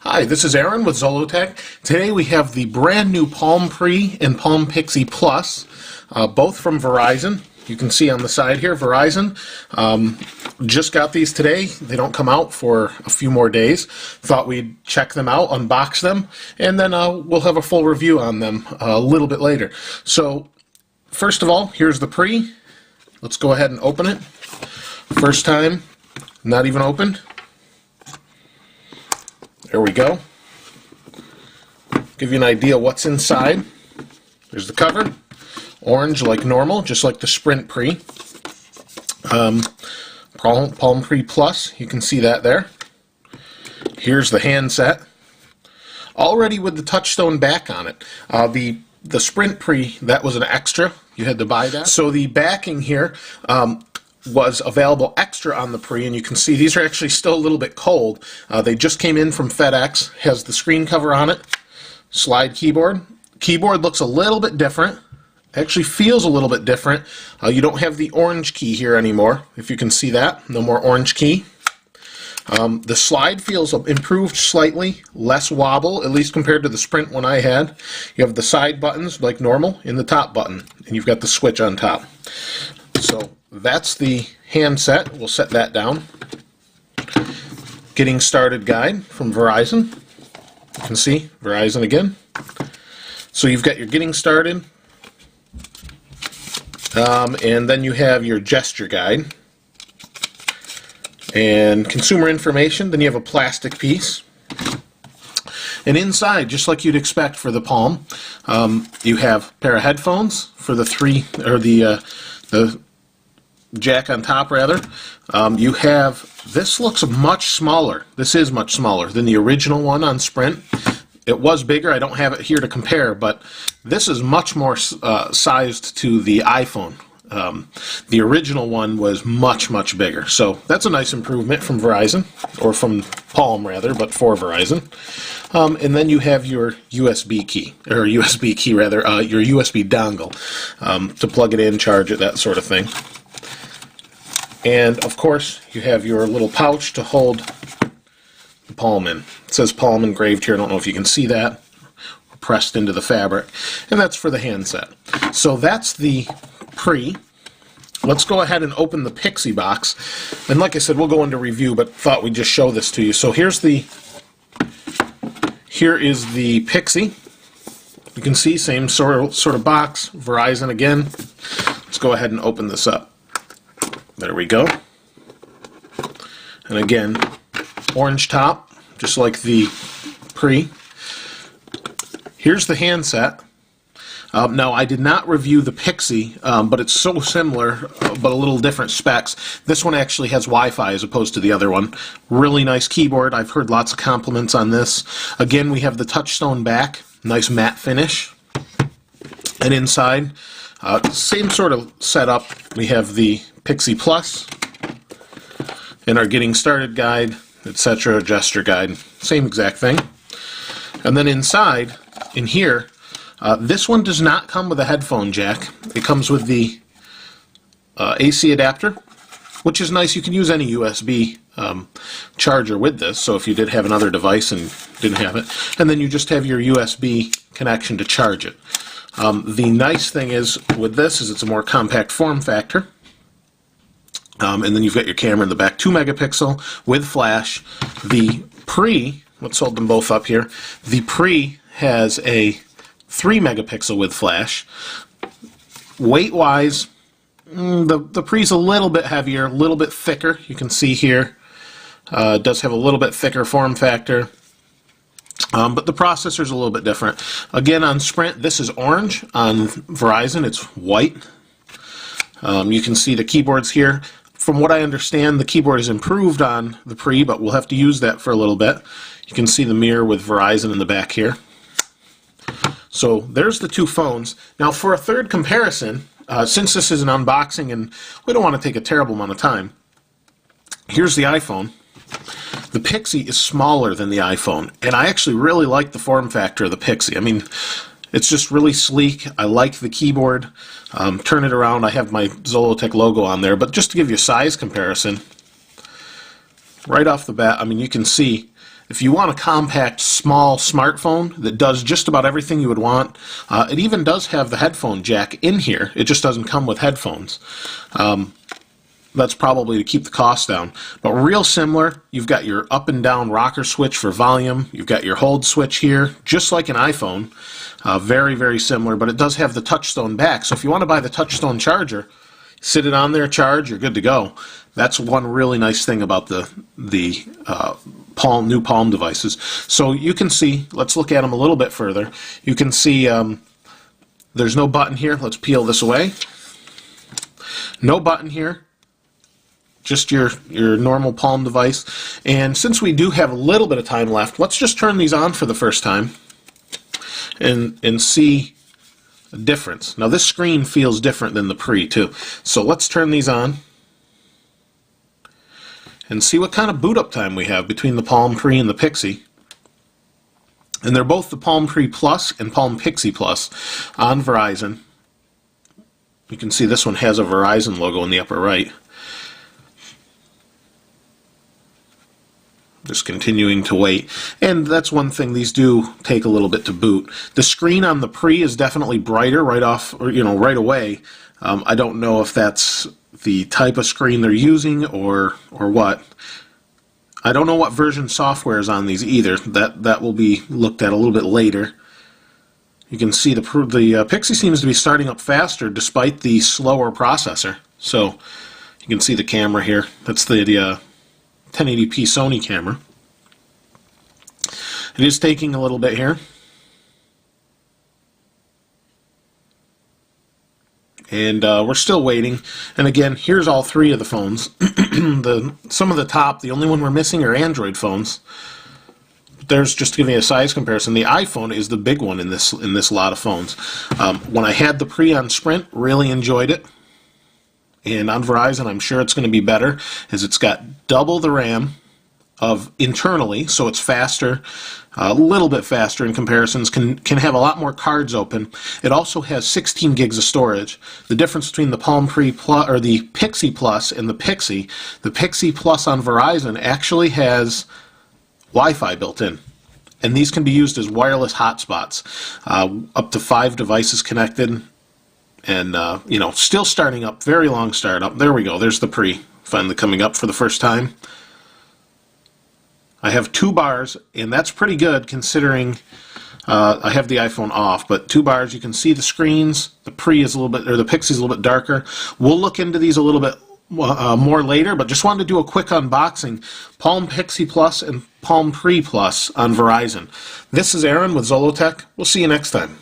Hi, this is Aaron with Zollotech. Today we have the brand new Palm Pre and Palm Pixie Plus, both from Verizon. You can see on the side here, Verizon. Just got these today. They don't come out for a few more days. Thought we'd check them out, unbox them, and then we'll have a full review on them a little bit later. So, first of all, here's the Pre. Let's go ahead and open it. First time, not even opened. There we go. Give you an idea what's inside. There's the cover. Orange like normal, just like the Sprint Pre. Palm Pre Plus, you can see that there. Here's the handset. Already with the touchstone back on it. The Sprint Pre, that was an extra. You had to buy that. So the backing here was available extra on the Pre, and you can see these are actually still a little bit cold. They just came in from FedEx. Has the screen cover on it. Slide keyboard. Keyboard looks a little bit different. Actually feels a little bit different. You don't have the orange key here anymore, if you can see that. No more orange key. The slide feels improved slightly, less wobble, at least compared to the Sprint one I had. You have the side buttons like normal in the top button, and you've got the switch on top. So that's the handset. We'll set that down. Getting started guide from Verizon. You can see Verizon again. So you've got your getting started, and then you have your gesture guide and consumer information. Then you have a plastic piece. And inside, just like you'd expect for the Palm, you have a pair of headphones for the the jack on top rather. You have, this looks much smaller. This is much smaller than the original one on Sprint. It was bigger. I don't have it here to compare, but this is much more sized to the iPhone. The original one was much, much bigger. So that's a nice improvement from Verizon, or from Palm rather, but for Verizon. And then you have your USB key, or your USB dongle to plug it in, charge it, that sort of thing. And of course, you have your little pouch to hold the Palm in. It says Palm engraved here. I don't know if you can see that. Pressed into the fabric. And that's for the handset. So that's the Pre. Let's go ahead and open the Pixie box. And like I said, we'll go into review, but thought we'd just show this to you. So here is the Pixie. You can see, same sort of box. Verizon again. Let's go ahead and open this up. There we go. And again, orange top, just like the Pre. Here's the handset. Now, I did not review the Pixie, but it's so similar, but a little different specs. This one actually has Wi-Fi as opposed to the other one. Really nice keyboard. I've heard lots of compliments on this. Again, we have the touchstone back, nice matte finish. And inside, same sort of setup. We have the Pixie Plus and our getting started guide, etc., gesture guide. Same exact thing. And then inside, in here, this one does not come with a headphone jack. It comes with the AC adapter, which is nice. You can use any USB charger with this, so if you did have another device and didn't have it. And then you just have your USB connection to charge it. The nice thing is with this is it's a more compact form factor. And then you've got your camera in the back, 2 megapixel with flash. The Pre, let's hold them both up here. The Pre has a 3 megapixel with flash. Weight-wise, the Pre's a little bit heavier, a little bit thicker. You can see here, it does have a little bit thicker form factor. But the processor's a little bit different. Again, on Sprint, this is orange. On Verizon, it's white. You can see the keyboards here. From what I understand, the keyboard is improved on the Pre, but we'll have to use that for a little bit. You can see the mirror with Verizon in the back here. So there's the two phones. Now for a third comparison, since this is an unboxing and we don't want to take a terrible amount of time, here's the iPhone. The Pixie is smaller than the iPhone, and I actually really like the form factor of the Pixie. I mean, It's just really sleek. I like the keyboard. Turn it around, I have my Zollotech logo on there, but just to give you a size comparison, right off the bat, I mean, you can see if you want a compact, small smartphone that does just about everything you would want, it even does have the headphone jack in here. It just doesn't come with headphones. That's probably to keep the cost down. But real similar, you've got your up and down rocker switch for volume. You've got your hold switch here, just like an iPhone. Very, very similar, but it does have the touchstone back. So if you want to buy the touchstone charger, sit it on there, charge, you're good to go. That's one really nice thing about the new Palm devices. So you can see, let's look at them a little bit further. You can see there's no button here. Let's peel this away. No button here. Just your normal Palm device. And since we do have a little bit of time left, let's just turn these on for the first time and see a difference. Now this screen feels different than the Pre too. So let's turn these on and see what kind of boot up time we have between the Palm Pre and the Pixie. And they're both the Palm Pre Plus and Palm Pixie Plus on Verizon. You can see this one has a Verizon logo in the upper right. Just continuing to wait. And that's one thing, these do take a little bit to boot. The screen on the Pre is definitely brighter right off, or right away. I don't know if that's the type of screen they're using or what. I don't know what version software is on these either. That will be looked at a little bit later. You can see the Pixie seems to be starting up faster despite the slower processor. So you can see the camera here. That's the 1080p Sony camera. It is taking a little bit here. And we're still waiting. And again, here's all three of the phones. Some of the top, the only one we're missing are Android phones. There's, just to give you a size comparison, the iPhone is the big one in this lot of phones. When I had the Pre on Sprint, really enjoyed it. And on Verizon, I'm sure it's going to be better, as it's got double the RAM of internally, so it's faster, a little bit faster in comparisons, can have a lot more cards open. It also has 16 gigs of storage. The difference between the Palm Pre Plus, or the Pixie Plus, and the Pixie Plus on Verizon actually has Wi-Fi built in. And these can be used as wireless hotspots. Up to 5 devices connected. And, still starting up, very long startup. There we go, there's the Pre, finally coming up for the first time. I have 2 bars, and that's pretty good considering I have the iPhone off, but 2 bars, you can see the screens. The Pre is a little bit, or the Pixie is a little bit darker. We'll look into these a little bit more later, but just wanted to do a quick unboxing. Palm Pixie Plus and Palm Pre Plus on Verizon. This is Aaron with Zollotech. We'll see you next time.